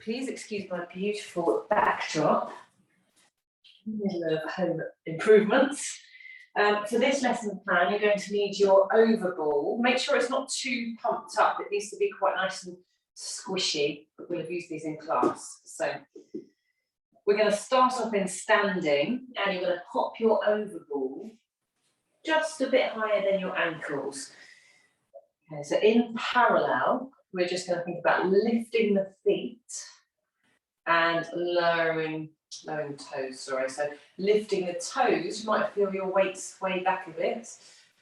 Please excuse my beautiful backdrop. Middle of home improvements. For this lesson plan, you're going to need your overball. Make sure it's not too pumped up. It needs to be quite nice and squishy. We'll have used these in class. So we're going to start off in standing, and you're going to pop your overball just a bit higher than your ankles. Okay, so in parallel, we're just going to think about lifting the feet and lowering toes, sorry. So lifting the toes, you might feel your weight sway back a bit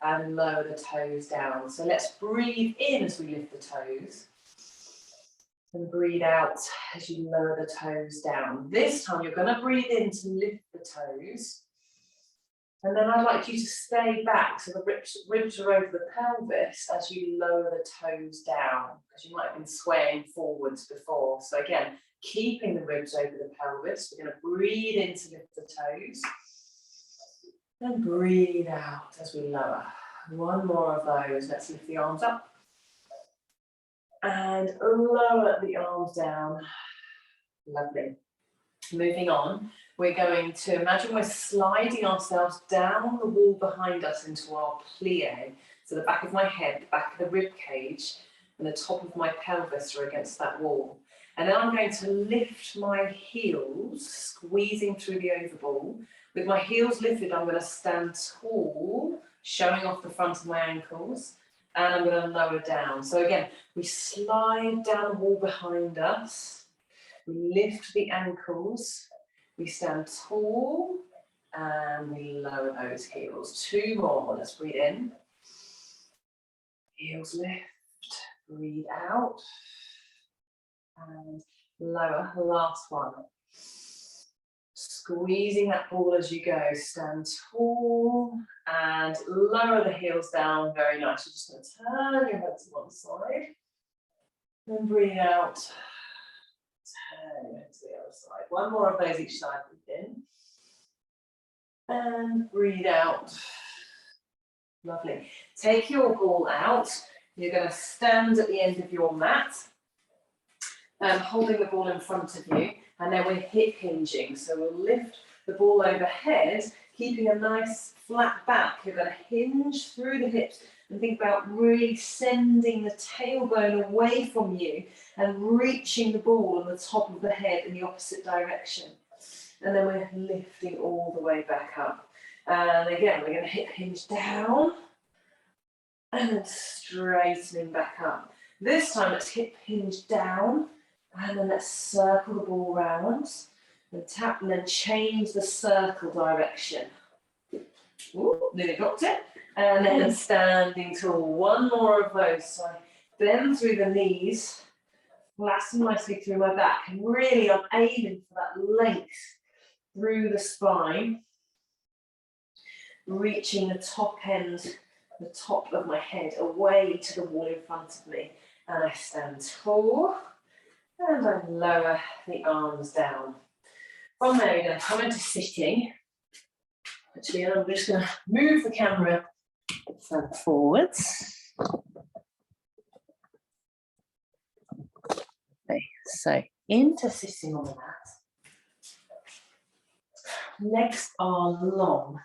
and lower the toes down. So let's breathe in as we lift the toes and breathe out as you lower the toes down. This time you're going to breathe in to lift the toes. And then I'd like you to stay back so the ribs are over the pelvis as you lower the toes down, because you might have been swaying forwards before. So again, keeping the ribs over the pelvis. We're going to breathe in to lift the toes. And breathe out as we lower. One more of those. Let's lift the arms up. And lower the arms down. Lovely. Moving on, we're going to imagine we're sliding ourselves down the wall behind us into our plie. So the back of my head, the back of the rib cage, and the top of my pelvis are against that wall. And then I'm going to lift my heels, squeezing through the overball. With my heels lifted, I'm going to stand tall, showing off the front of my ankles, and I'm going to lower down. So again, we slide down the wall behind us. We lift the ankles, we stand tall, and we lower those heels. Two more, let's breathe in. Heels lift, breathe out, and lower, last one. Squeezing that ball as you go, stand tall, and lower the heels down, very nice. You're just going to turn your head to one side, and breathe out. Turn your head to the other side. One more of those each side. Breathe in. And breathe out. Lovely. Take your ball out. You're going to stand at the end of your mat, holding the ball in front of you, and then we're hip hinging. So we'll lift the ball overhead, keeping a nice flat back. You're going to hinge through the hips and think about really sending the tailbone away from you and reaching the ball on the top of the head in the opposite direction. And then we're lifting all the way back up. And again, we're going to hip hinge down and then straightening back up. This time, let's hip hinge down and then let's circle the ball round and tap and then change the circle direction. Ooh, nearly dropped it. And then standing tall. One more of those. So I bend through the knees, flatten nicely through my back. And really, I'm aiming for that length through the spine, reaching the top end, the top of my head, away to the wall in front of me. And I stand tall, and I lower the arms down. From there, we're going to come into sitting. Actually, I'm just going to move the camera forwards. Okay, so into sitting on the mat. Legs are long.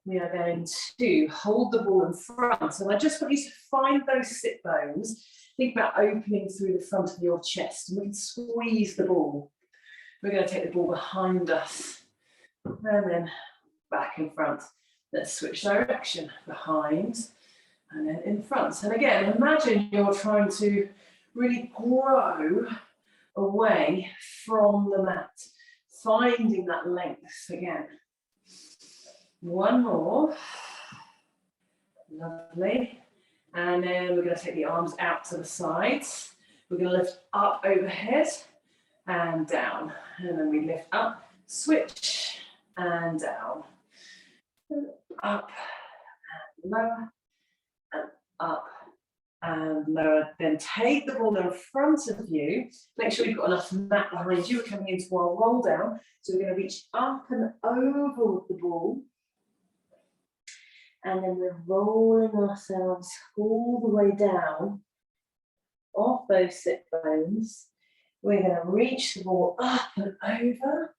We are going to hold the ball in front, and I just want you to find those sit bones. Think about opening through the front of your chest, and we can squeeze the ball. We're going to take the ball behind us, and then back in front. Let's switch direction, behind, and then in front. And again, imagine you're trying to really grow away from the mat, finding that length again. One more. Lovely. And then we're going to take the arms out to the sides. We're going to lift up overhead and down. And then we lift up, switch, and down. And up, and lower, and up, and lower. Then take the ball in front of you. Make sure you've got enough mat behind you. We're coming into our roll down. So we're going to reach up and over with the ball. And then we're rolling ourselves all the way down off those sit bones. we're going to reach the ball up and over.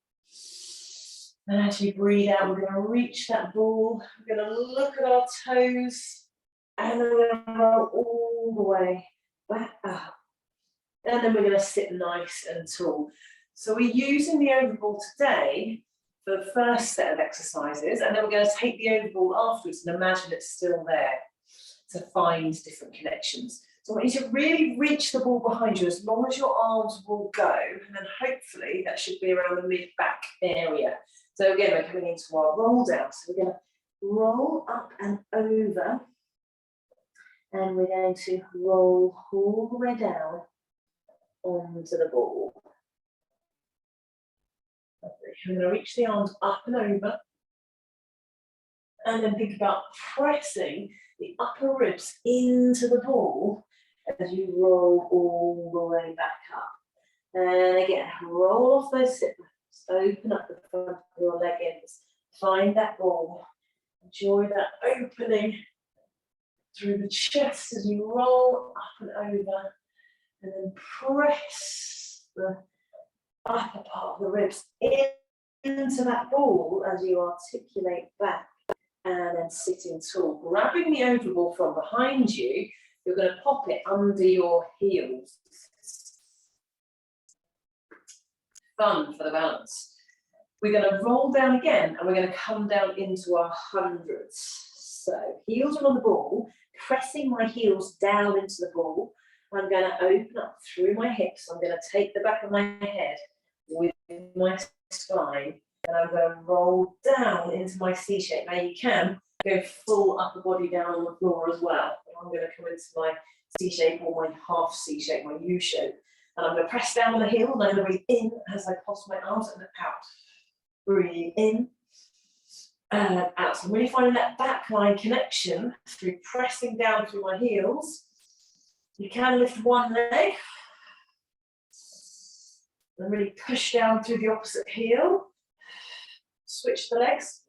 And as we breathe out, we're going to reach that ball. We're going to look at our toes. And then we're going to roll all the way back up. And then we're going to sit nice and tall. So we're using the overball today for the first set of exercises, and then we're going to take the overball afterwards and imagine it's still there to find different connections. So I want you to really reach the ball behind you as long as your arms will go, and then hopefully that should be around the mid-back area. So again, we're coming into our roll down. So we're going to roll up and over, and we're going to roll all the way down onto the ball. We're going to reach the arms up and over, and then think about pressing the upper ribs into the ball as you roll all the way back up. And again, roll off those sit bones, open up the front of your leggings, find that ball, enjoy that opening through the chest as you roll up and over, and then press the upper part of the ribs into that ball as you articulate back, and then sitting tall. Grabbing the overball from behind you, you're going to pop it under your heels. Fun for the balance. We're going to roll down again, and we're going to come down into our hundreds. So heels are on the ball, pressing my heels down into the ball. I'm going to open up through my hips. I'm going to take the back of my head with my spine, and I'm going to roll down into my C shape. Now you can go full upper body down on the floor as well. I'm going to come into my C shape or my half C shape, my U shape. And I'm going to press down on the heel, and I'm going to breathe in as I toss my arms and out. Breathe in and out. So I'm really finding that back line connection through pressing down through my heels. You can lift one leg and really push down through the opposite heel. Switch the legs.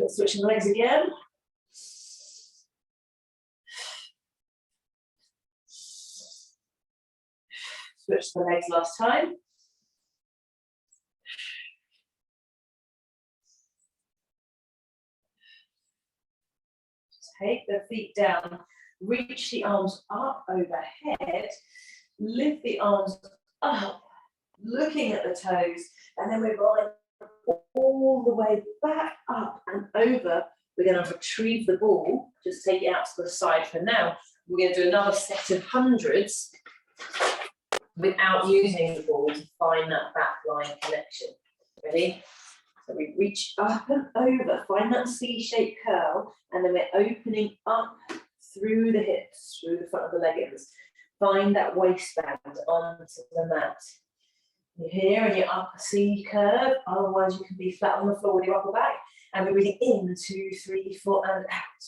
Switching the legs again. Switch the legs last time. Take the feet down, reach the arms up overhead, lift the arms up, looking at the toes, and then we're rolling all the way back up and over. We're going to retrieve the ball, just take it out to the side for now. We're going to do another set of hundreds without using the ball to find that back line connection. Ready? So we reach up and over, find that C-shaped curl, and then we're opening up through the hips, through the front of the leggings. Find that waistband onto the mat. You're here in your upper C curve, otherwise you can be flat on the floor with your upper back, and we're breathing in, 2, 3, 4, and out.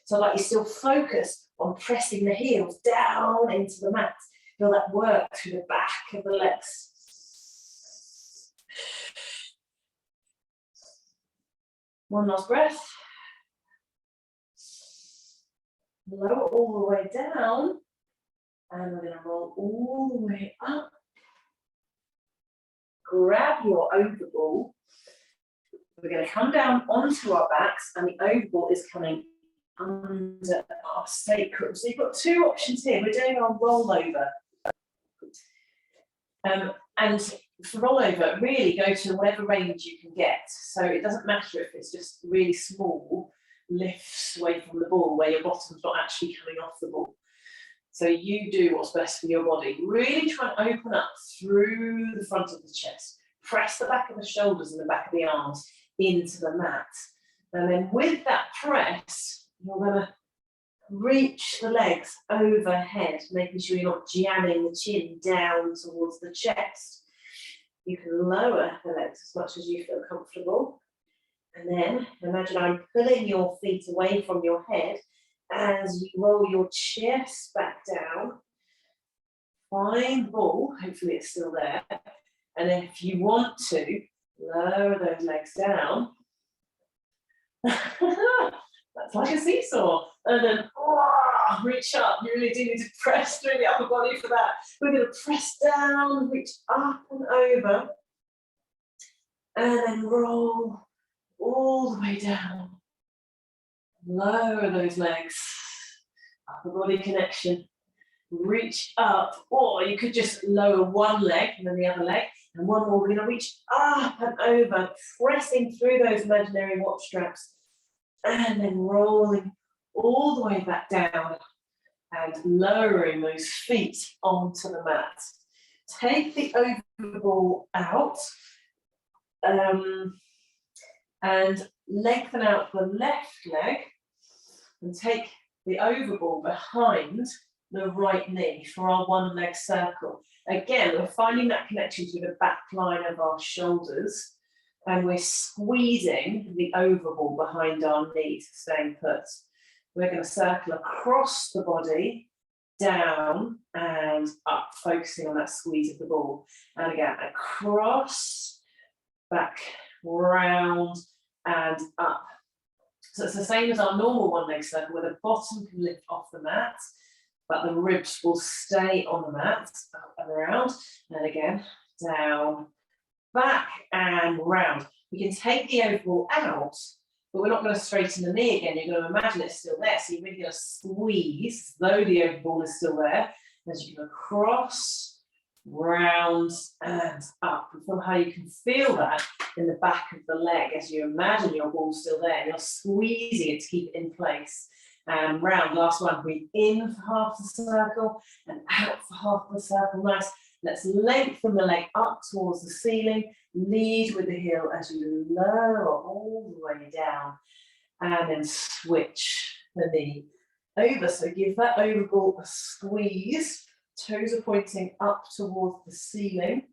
So like you still focus on pressing the heels down into the mat. Feel that work through the back of the legs. One last breath. Lower all the way down, and we're going to roll all the way up. Grab your overball. We're going to come down onto our backs, and the overball is coming under our sacrum. So you've got two options here. We're doing our rollover. And for rollover, really go to whatever range you can get. So it doesn't matter if it's just really small lifts away from the ball where your bottom's not actually coming off the ball. So you do what's best for your body. Really try and open up through the front of the chest. Press the back of the shoulders and the back of the arms into the mat. And then with that press, you're going to reach the legs overhead, making sure you're not jamming the chin down towards the chest. You can lower the legs as much as you feel comfortable. And then imagine I'm pulling your feet away from your head as you roll your chest back down. Find the ball, hopefully it's still there. And then if you want to, lower those legs down. That's like a seesaw. and then reach up. You really do need to press through the upper body for that. We're going to press down, reach up and over, and then roll all the way down. Lower those legs, upper body connection. Reach up, or you could just lower one leg and then the other leg, and one more. We're going to reach up and over, pressing through those imaginary watch straps, and then rolling all the way back down and lowering those feet onto the mat. Take the over ball out and lengthen out the left leg and take the over ball behind the right knee for our one leg circle. Again, we're finding that connection to the back line of our shoulders, and we're squeezing the over ball behind our knee to stay put. We're going to circle across the body, down and up, focusing on that squeeze of the ball. And again, across, back, round and up. So it's the same as our normal one leg circle, where the bottom can lift off the mat, but the ribs will stay on the mat, up and around, and again, down, back and round. We can take the over ball out, but we're not going to straighten the knee again. You're going to imagine it's still there, so you're really going to squeeze, though the over ball is still there, as you go across, round and up. And from how you can feel that in the back of the leg, as you imagine your ball still there, and you're squeezing it to keep it in place. And round, last one, breathe in for half the circle and out for half the circle. Nice. Let's lengthen the leg up towards the ceiling. Lead with the heel as you lower all the way down. And then switch the knee over. So give that over ball a squeeze. Toes are pointing up towards the ceiling.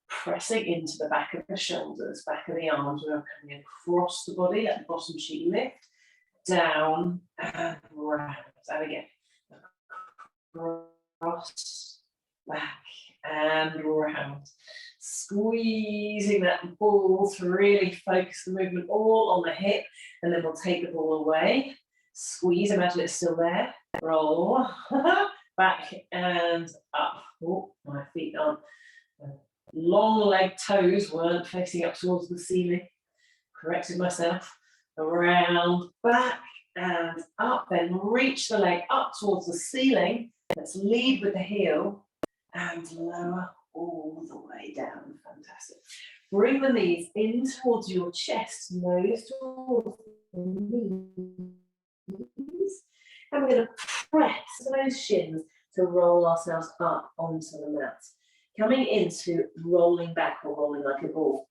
Pressing into the back of the shoulders, back of the arms. We're coming across the body. Let the bottom sheet lift. Down and round. And again, across, back and round. Squeezing that ball to really focus the movement all on the hip, and then we'll take the ball away. Squeeze, imagine it's still there. Roll, back and up. Oh, my feet aren't. Long leg toes weren't facing up towards the ceiling. Corrected myself. Around, back and up, then reach the leg up towards the ceiling. Let's lead with the heel and lower all the way down. Fantastic. Bring the knees in towards your chest, nose towards the knees. And we're going to press those shins to roll ourselves up onto the mat. Coming into rolling back or rolling like a ball.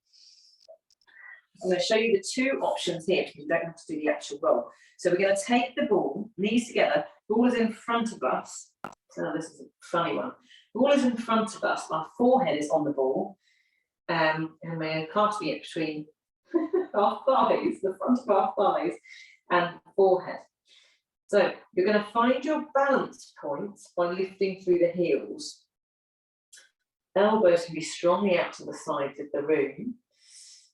I'm going to show you the two options here, because you don't have to do the actual roll. So we're going to take the ball, knees together, ball is in front of us. So this is a funny one. Ball is in front of us, our forehead is on the ball, and we're clasping it between our thighs, the front of our thighs, and forehead. So you're going to find your balance point by lifting through the heels. Elbows can be strongly out to the sides of the room.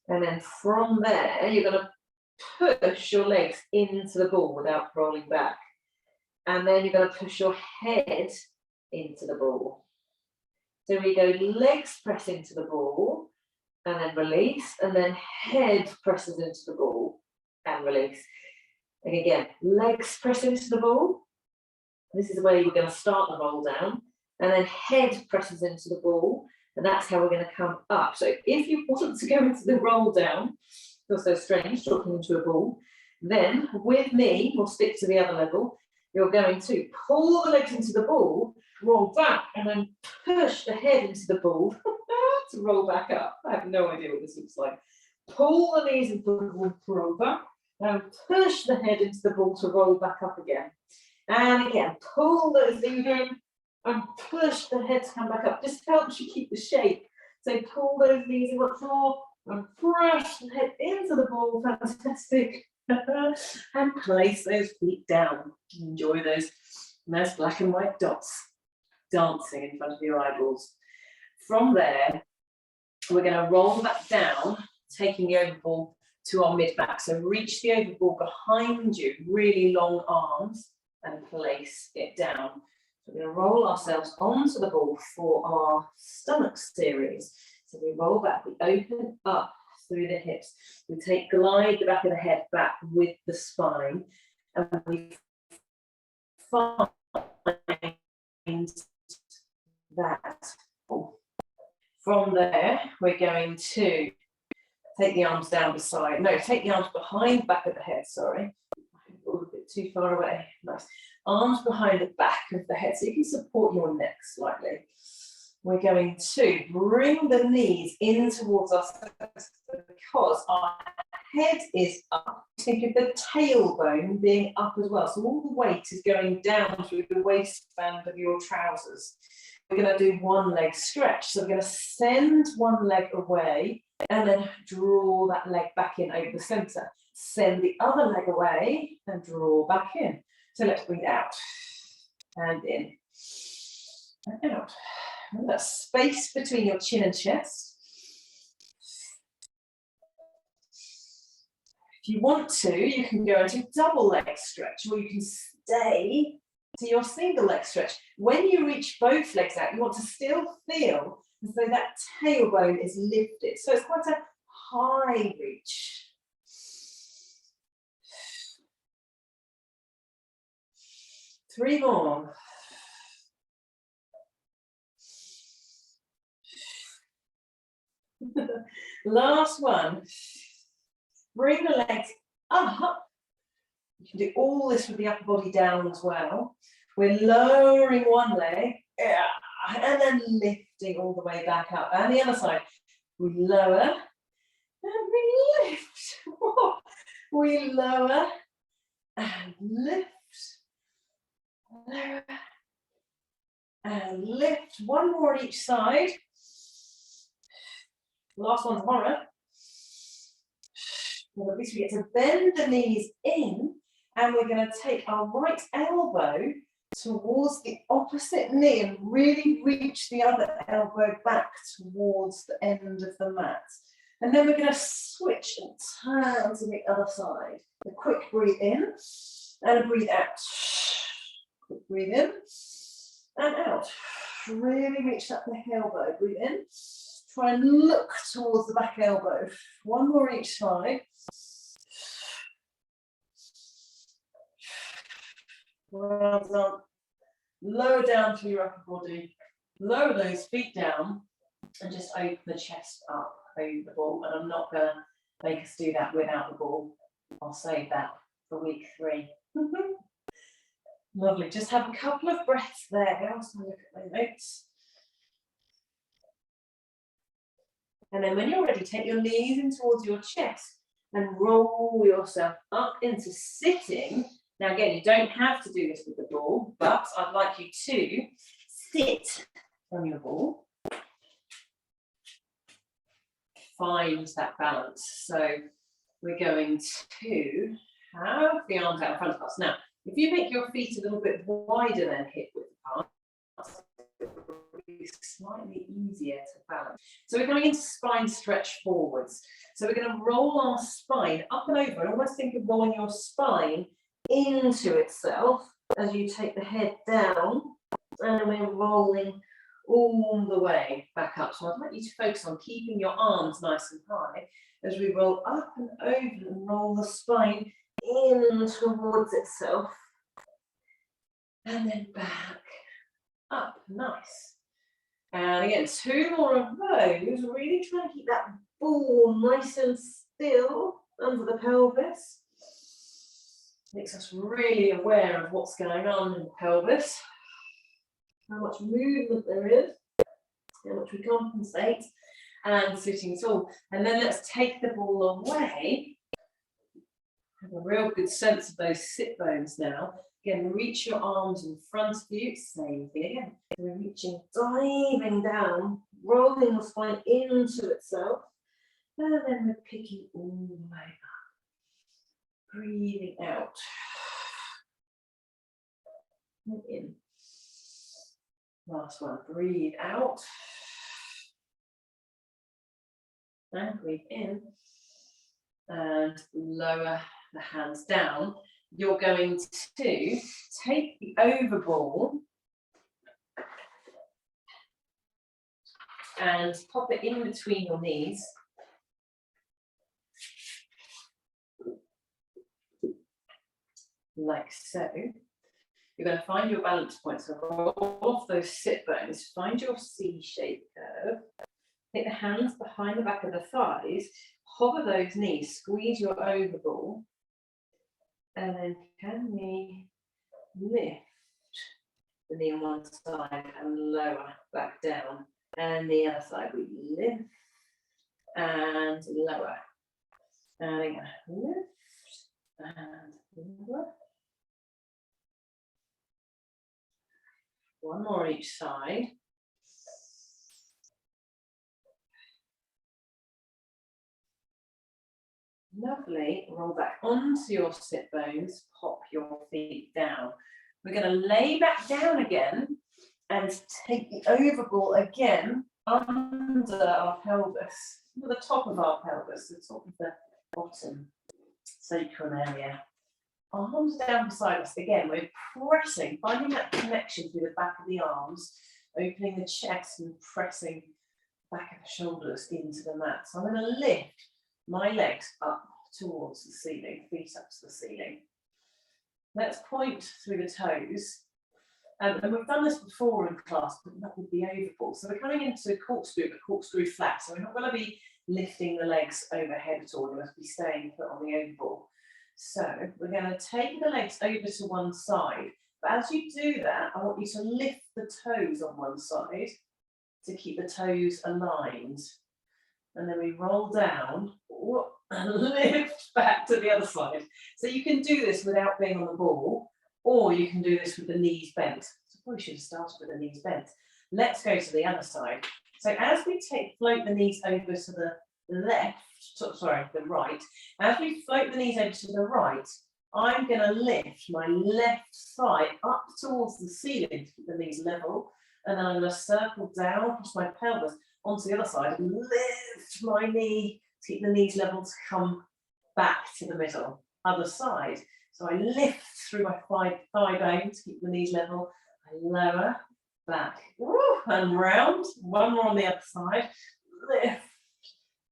And then from there, you're going to push your legs into the ball without rolling back. And then you're going to push your head into the ball. So we go legs press into the ball and then release, and then head presses into the ball and release. And again, legs press into the ball. This is where you're going to start the roll down. And then head presses into the ball. And that's how we're going to come up. So if you want to go into the roll down, feels so strange talking into a ball, then with me, we'll stick to the other level. You're going to pull the legs into the ball, roll back, and then push the head into the ball to roll back up. I have no idea what this looks like. Pull the knees into the ball to roll back, and push the head into the ball to roll back up again. And again, pull those knees in, and push the head to come back up. Just helps you keep the shape. So pull those knees in once more and press the head into the ball. Fantastic. And place those feet down. Enjoy those nice black and white dots dancing in front of your eyeballs. From there, we're going to roll that down, taking the over ball to our mid-back. So reach the overball behind you, really long arms, and place it down. So we're going to roll ourselves onto the ball for our stomach series. So we roll back, we open up through the hips. We glide the back of the head back with the spine, and we find that. From there, we're going to take the arms down beside, no, take the arms behind the back of the head, sorry. A little bit too far away, nice. Arms behind the back of the head, so you can support your neck slightly. We're going to bring the knees in towards us because our head is up. Think of the tailbone being up as well. So all the weight is going down through the waistband of your trousers. We're going to do one leg stretch. So we're going to send one leg away and then draw that leg back in over the center. Send the other leg away and draw back in. So let's breathe out and in and out. And that space between your chin and chest. If you want to, you can go into double leg stretch, or you can stay to your single leg stretch. When you reach both legs out, you want to still feel as though that tailbone is lifted. So it's quite a high reach. Three more. Last one. Bring the legs up. You can do all this with the upper body down as well. We're lowering one leg and then lifting all the way back up. And the other side, we lower and we lift. We lower and lift. Lower and lift. One more on each side. Last one tomorrow. Well, at least we get to bend the knees in, and we're going to take our right elbow towards the opposite knee and really reach the other elbow back towards the end of the mat. And then we're going to switch and turn to the other side. A quick breathe in and a breathe out. Quick breathe in and out. Really reach that back elbow. Breathe in. Try and look towards the back elbow. One more each side. Well done. Lower down through your upper body. Lower those feet down and just open the chest up over the ball. And I'm not going to make us do that without the ball. I'll save that for week 3. Lovely. Just have a couple of breaths there. I'll look at my notes. And then when you're ready, take your knees in towards your chest and roll yourself up into sitting. Now again, you don't have to do this with the ball, but I'd like you to sit on your ball. Find that balance. So we're going to have the arms out in front of us. Now, if you make your feet a little bit wider than hip width apart, slightly easier to balance. So we're going into spine stretch forwards. So we're going to roll our spine up and over and almost think of rolling your spine into itself as you take the head down, and we're rolling all the way back up. So I'd like you to focus on keeping your arms nice and high as we roll up and over and roll the spine in towards itself and then back up. Nice. And again, 2 more of those. Really trying to keep that ball nice and still under the pelvis. Makes us really aware of what's going on in the pelvis, how much movement there is, how much we compensate, and sitting tall. And then let's take the ball away. Have a real good sense of those sit bones now. Again, reach your arms in front of you. Same thing again. We're reaching, diving down, rolling the spine into itself. And then we're picking all the way up. Breathing out. And in. Last one. Breathe out. And breathe in. and lower the hands down. You're going to take the over ball and pop it in between your knees. Like so. You're going to find your balance point. So roll off those sit bones, find your C-shaped curve. Take the hands behind the back of the thighs, hover those knees, squeeze your over ball, and then can we lift the knee on one side and lower back down, and the other side we lift and lower, and again lift and lower. One more on each side. Lovely. Roll back onto your sit bones, pop your feet down. We're going to lay back down again and take the over ball again under our pelvis, to the top of our pelvis, the top of the bottom sacrum area. Arms down beside us. Again, we're pressing, finding that connection through the back of the arms, opening the chest and pressing back of the shoulders into the mat. So I'm going to lift my legs up towards the ceiling, feet up to the ceiling. Let's point through the toes. And we've done this before in class, but not with the over ball. So we're coming into a corkscrew flat. So we're not going to be lifting the legs overhead at all. We must be staying put on the over ball. So we're going to take the legs over to one side. But as you do that, I want you to lift the toes on one side to keep the toes aligned. And then we roll down and lift back to the other side. So you can do this without being on the ball, or you can do this with the knees bent. So I probably should have started with the knees bent. Let's go to the other side. So as we float the knees over to the left, the right, as we float the knees over to the right, I'm going to lift my left side up towards the ceiling to keep the knees level, and then I'm going to circle down across my pelvis onto the other side and lift my knee to keep the knees level to come back to the middle. Other side. So I lift through my thigh bone to keep the knees level. I lower, back, and round. One more on the other side. Lift,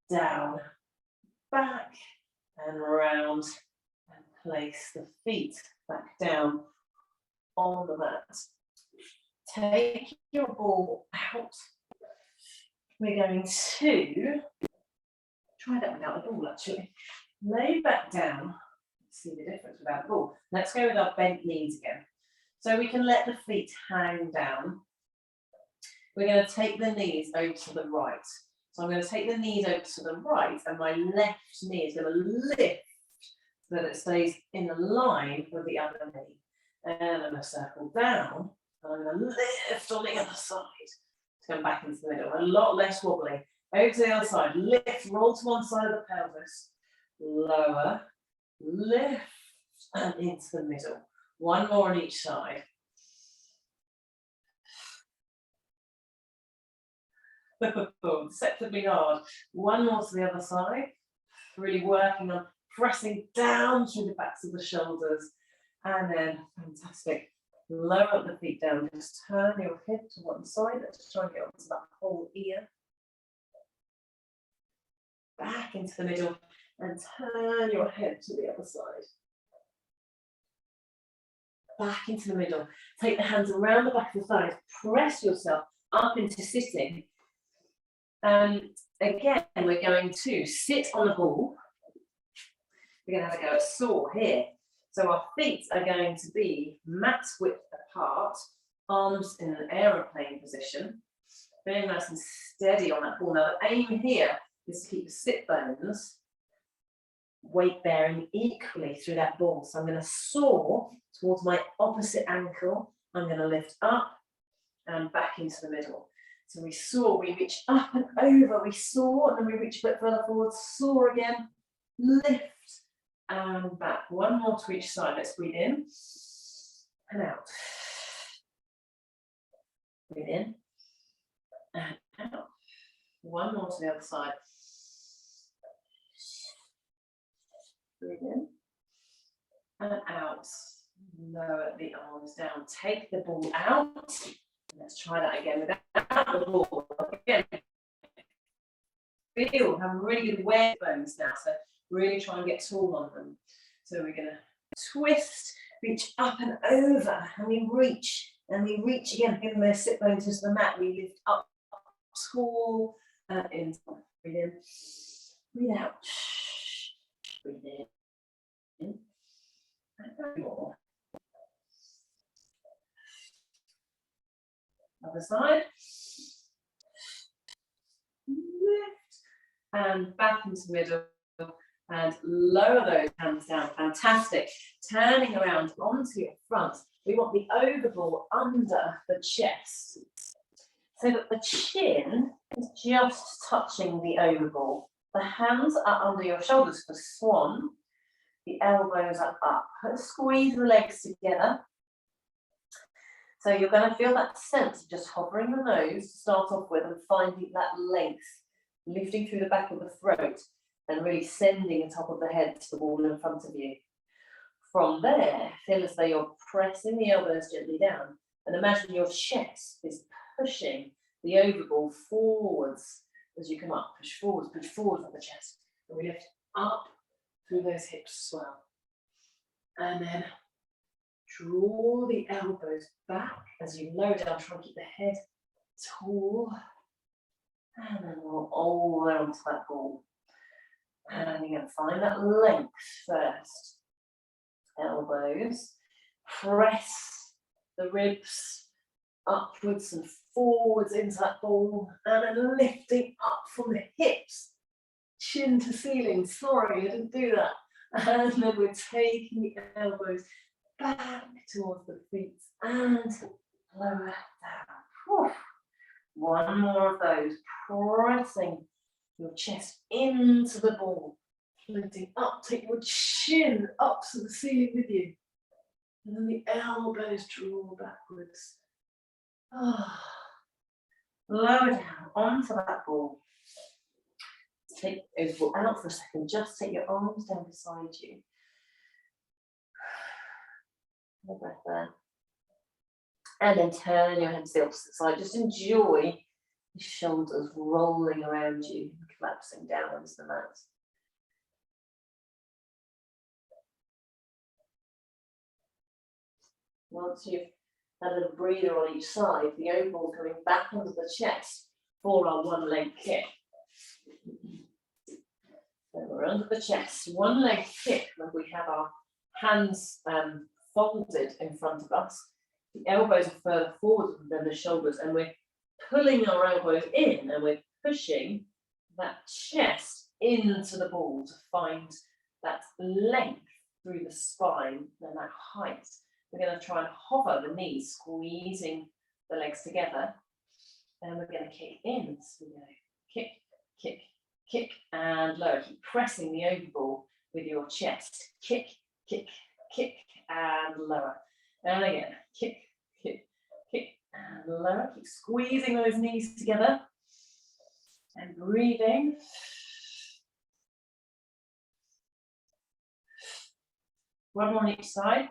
down, back, and round. And place the feet back down on the mat. Take your ball out. We're going to try that without the ball, actually. Lay back down. See the difference without the ball. Let's go with our bent knees again. So we can let the feet hang down. We're going to take the knees over to the right. So I'm going to take the knees over to the right, and my left knee is going to lift so that it stays in line with the other knee. And I'm going to circle down, and I'm going to lift on the other side to come back into the middle. A lot less wobbly. Over to the other side. Lift, roll to one side of the pelvis. Lower, lift, and into the middle. One more on each side. Deceptively hard. One more to the other side. Really working on pressing down through the backs of the shoulders. And then, fantastic. Lower the feet down. Just turn your head to one side. Let's try and get onto that whole ear. Back into the middle. And turn your head to the other side. Back into the middle. Take the hands around the back of the thighs. Press yourself up into sitting. Again, we're going to sit on the ball. We're going to have a go at saw here. So our feet are going to be mat width apart, arms in an aeroplane position. Very nice and steady on that ball. Now the aim here is to keep the sit bones weight bearing equally through that ball. So I'm going to saw towards my opposite ankle. I'm going to lift up and back into the middle. So we saw, we reach up and over, we saw, and then we reach a bit further forward, saw again, lift and back. One more to each side. Let's breathe in and out. Breathe in and out. One more to the other side. Breathe in and out. Lower the arms down. Take the ball out. Let's try that again without the ball. Again. Feel, have really good wear bones now, so really try and get tall on them. So we're going to twist, reach up and over, and we reach again, giving those sit bones into the mat. We lift up tall and in. Breathe in, breathe out, breathe in, and more. Other side. Lift and back into the middle and lower those hands down. Fantastic. Turning around onto your front. We want the overball under the chest so that the chin is just touching the overball. The hands are under your shoulders for swan. The elbows are up. Squeeze the legs together. So you're going to feel that sense of just hovering the nose to start off with and finding that length, lifting through the back of the throat and really sending the top of the head to the wall in front of you. From there, feel as though you're pressing the elbows gently down and imagine your chest is pushing the overball forwards as you come up. Push forwards with the chest. And we lift up through those hips as well. And then draw the elbows back as you lower down, try and keep the head tall. And then roll all the way onto that ball. And again, find that length first. Elbows. Press the ribs upwards and forwards into that ball. And then lifting up from the hips. Chin to ceiling. Sorry, I didn't do that. And then we're taking the elbows back towards the feet and lower down. Whew. One more of those, pressing your chest into the ball, lifting up, take your chin up to the ceiling with you, and then the elbows draw backwards. Lower down onto that ball. Take the ball out for a second, just take your arms down beside you. Breath there. And then turn your head to the opposite side. Just enjoy the shoulders rolling around you, collapsing down onto the mat. Once you've had a little breather on each side, the overball coming back onto the chest, forearm, one leg kick. So we're under the chest, one leg kick when we have our hands folded in front of us. The elbows are further forward than the shoulders, and we're pulling our elbows in and we're pushing that chest into the ball to find that length through the spine and that height. We're going to try and hover the knees, squeezing the legs together, and we're going to kick in. So we're going to kick, kick, kick, and lower. Keep pressing the overball with your chest. Kick, kick, kick, and lower. And again, kick, kick, kick, and lower. Keep squeezing those knees together and breathing. One more on each side.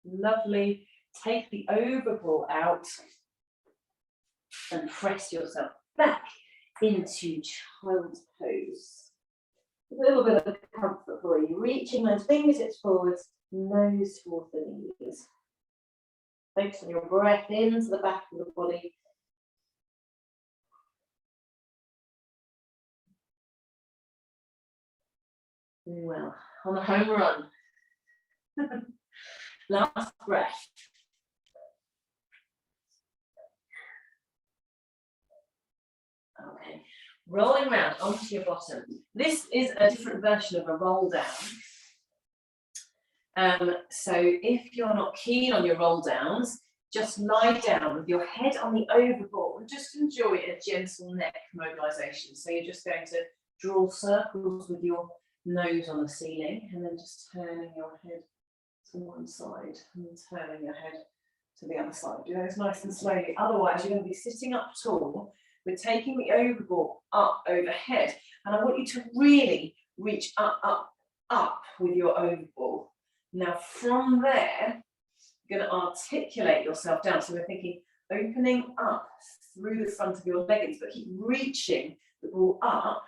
Lovely. Take the overball out and press yourself back into child's pose. A little bit of comfort for you. Reaching those fingertips forwards, nose towards the knees. Focus on your breath into the back of the body. Doing well. On the home run. Last breath. Okay, rolling around onto your bottom. This is a different version of a roll down. So if you're not keen on your roll downs, just lie down with your head on the overball and just enjoy a gentle neck mobilization. So you're just going to draw circles with your nose on the ceiling and then just turning your head to one side and turning your head to the other side. Do those nice and slowly. Otherwise, you're going to be sitting up tall. We're taking the overball up overhead. And I want you to really reach up, up, up with your overball. Now, from there, you're going to articulate yourself down. So we're thinking opening up through the front of your leggings, but keep reaching the ball up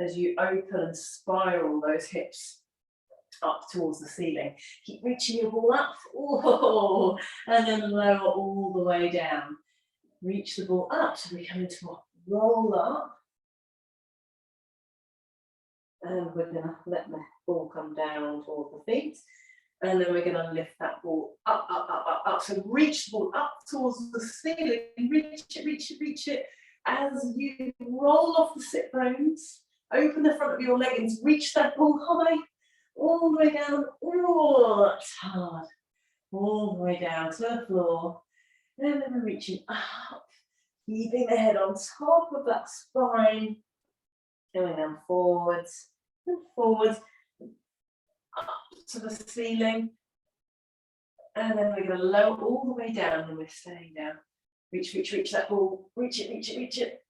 as you open and spiral those hips up towards the ceiling. Keep reaching your ball up, oh, and then lower all the way down. Reach the ball up, so we come into a roll up. And we're gonna let the ball come down toward the feet. And then we're gonna lift that ball up, up, up, up, up. So reach the ball up towards the ceiling, reach it, reach it, reach it. As you roll off the sit bones, open the front of your leggings, reach that ball high, all the way down, oh, that's hard. All the way down to the floor. And then we're reaching up, keeping the head on top of that spine. Going down forwards and forwards, up to the ceiling. And then we're going to lower all the way down and we're staying down. Reach, reach, reach that ball. Reach it, reach it, reach it.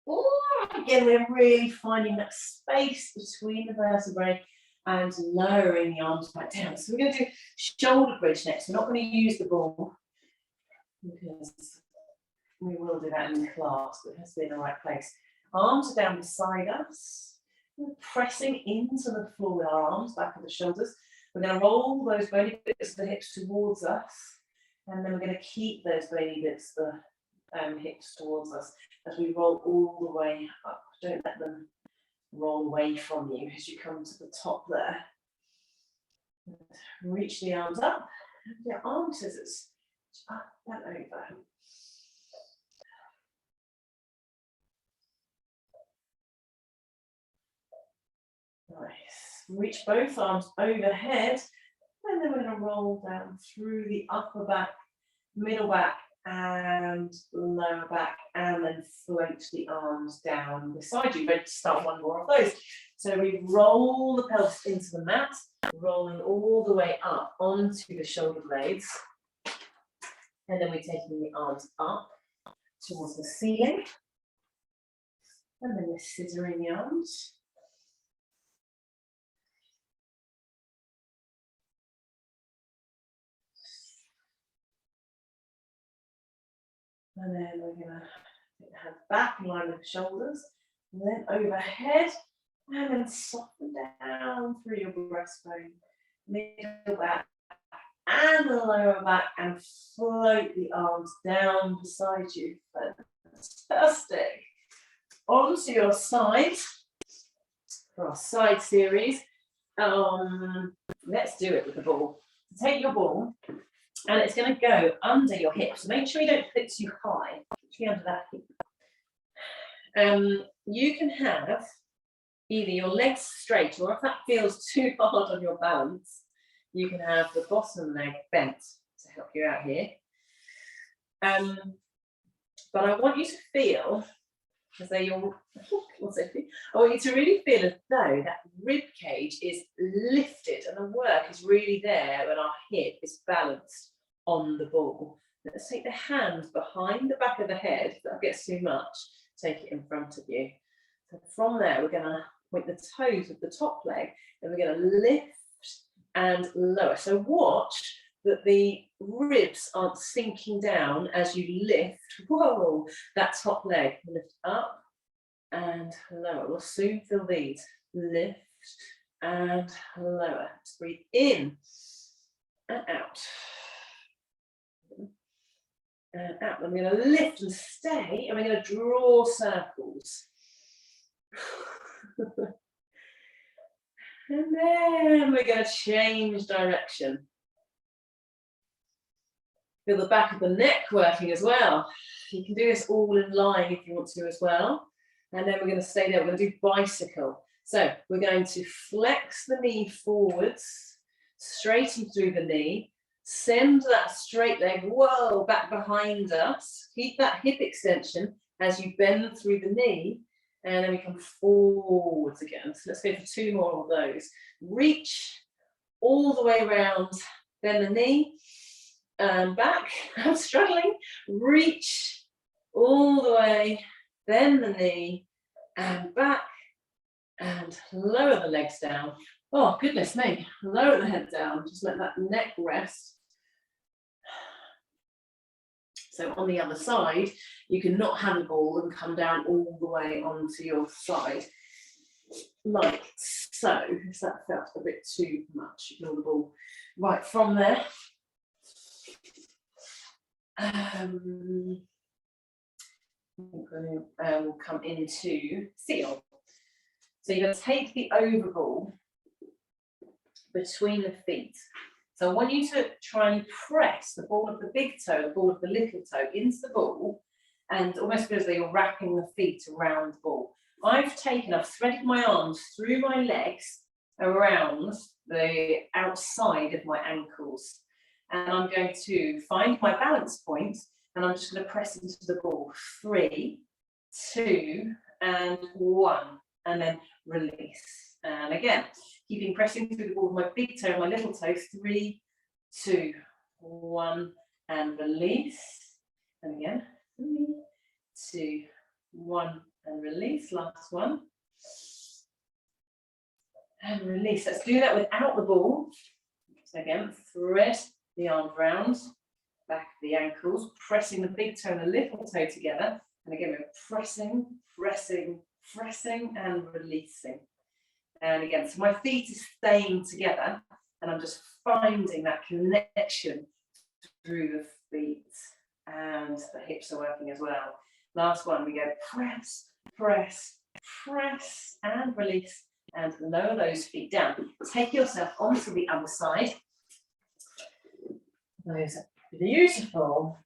Oh, again, we're really finding that space between the vertebrae and lowering the arms back down. So we're going to do shoulder bridge next. We're not going to use the ball because we will do that in class, but it has to be in the right place. Arms are down beside us. We're pressing into the floor with our arms, back of the shoulders. We're going to roll those bony bits of the hips towards us. And then we're going to keep those bony bits of the hips towards us as we roll all the way up. Don't let them roll away from you as you come to the top there. Reach the arms up. Your arm scissors. Up and over. Nice. Reach both arms overhead, and then we're going to roll down through the upper back, middle back, and lower back, and then float the arms down beside you. Ready to start one more of those. So we roll the pelvis into the mat, rolling all the way up onto the shoulder blades, and then we're taking the arms up towards the ceiling, and then we're scissoring the arms. And then we're going to take the hands back in line with the shoulders, and then overhead, and then soften down through your breastbone, middle back, and the lower back, and float the arms down beside you. Fantastic. Onto your side for our side series. Let's do it with the ball. So take your ball. And it's going to go under your hips. Make sure you don't fit too high. Actually under that hip. You can have either your legs straight, or if that feels too hard on your balance, you can have the bottom leg bent to help you out here. But I want you to feel as though you're, I want you to really feel as though that rib cage is lifted and the work is really there when our hip is balanced on the ball. Let's take the hand behind the back of the head. If that gets too much, take it in front of you. So from there, we're going to point the toes of the top leg, and we're going to lift and lower. So watch that the ribs aren't sinking down as you lift. Whoa, that top leg. Lift up and lower. We'll soon feel these. Lift and lower. Just breathe in and out. And out. I'm going to lift and stay, and we're going to draw circles. And then we're going to change direction. Feel the back of the neck working as well. You can do this all in line if you want to as well. And then we're going to stay there. We're going to do bicycle. So we're going to flex the knee forwards, straighten through the knee, send that straight leg, whoa, back behind us. Keep that hip extension as you bend through the knee. And then we come forwards again. So let's go for 2 more of those. Reach all the way around, bend the knee, and back. I'm struggling. Reach all the way, bend the knee and back, and lower the legs down. Oh, goodness me, lower the head down, just let that neck rest. So on the other side, you can not have a ball and come down all the way onto your side, like so. If that felt a bit too much, ignore the ball. Right, from there, we'll come into seal. So you're going to take the over ball between the feet. So I want you to try and press the ball of the big toe, the ball of the little toe into the ball, and almost feel as though you're wrapping the feet around the ball. I've threaded my arms through my legs around the outside of my ankles. And I'm going to find my balance point, and I'm just going to press into the ball. 3, 2, and 1, and then release. And again, keeping pressing through the ball with my big toe and my little toe. 3, 2, 1, and release. And again, 3, 2, 1, and release. Last one. And release. Let's do that without the ball. So again, thread the arms round, back of the ankles, pressing the big toe and the little toe together. And again, we're pressing, pressing, pressing, and releasing. And again, so my feet are staying together, and I'm just finding that connection through the feet, and the hips are working as well. Last one, we go press, press, press, and release, and lower those feet down. Take yourself onto the other side. Those beautiful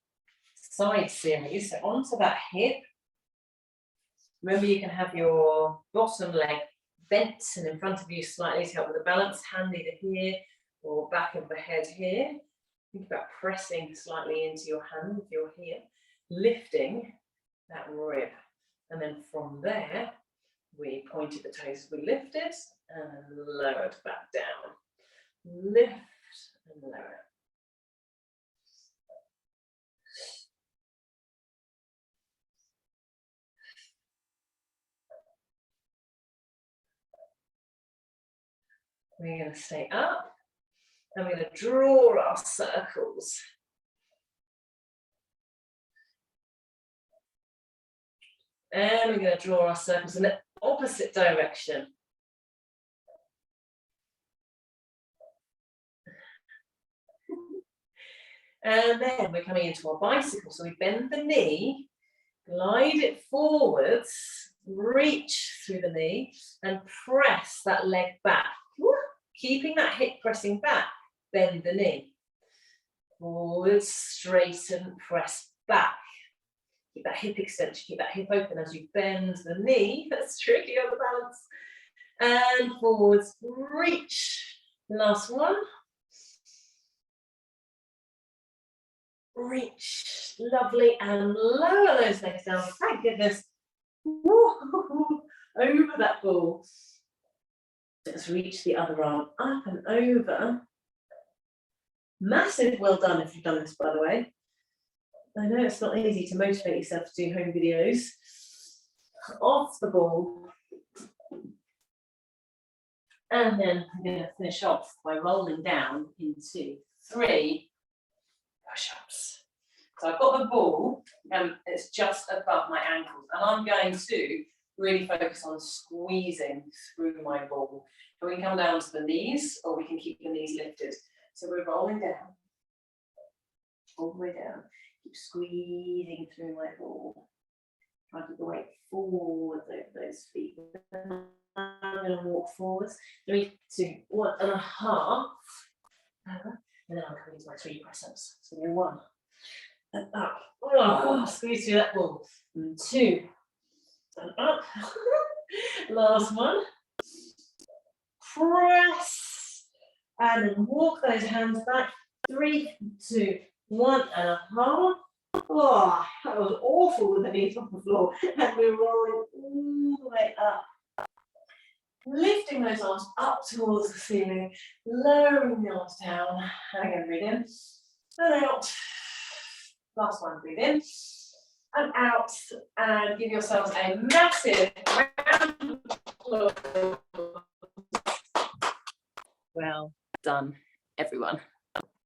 side series. So onto that hip. Remember, you can have your bottom leg bent and in front of you slightly to help with the balance. Hand either here or back of the head here. Think about pressing slightly into your hand if you're here, lifting that rib. And then from there, we pointed the toes, we lifted and lowered back down. Lift and lower. We're going to stay up, and we're going to draw our circles. And we're going to draw our circles in the opposite direction. And then we're coming into our bicycle. So we bend the knee, glide it forwards, reach through the knee, and press that leg back. Keeping that hip pressing back, bend the knee. Forward, straighten, press back. Keep that hip extension, keep that hip open as you bend the knee. That's tricky on the balance. And forwards, reach. Last one. Reach. Lovely. And lower those legs down. Thank goodness. Woo-hoo-hoo. Over that ball. Let's reach the other arm up and over. Massive well done if you've done this, by the way. I know it's not easy to motivate yourself to do home videos. Off the ball. And then I'm going to finish off by rolling down into 3 push-ups. So I've got the ball, and it's just above my ankles. And I'm going to really focus on squeezing through my ball. And we can come down to the knees, or we can keep the knees lifted. So we're rolling down, all the way down. Keep squeezing through my ball. Try to keep the weight forwards over those feet. I'm going to walk forwards. 3, 2, 1.5. And then I'm coming to my 3 press-ups. So 1 and up. Oh, squeeze through that ball. And 2 and up. Last one. Press. And then walk those hands back. 3, 2, 1.5. Oh, that was awful with the knees off the floor. And we're rolling all the way up. Lifting those arms up towards the ceiling, lowering the arms down. And again, breathe in. and out. Last one, breathe in and out, and give yourselves a massive round of applause. Well done, everyone.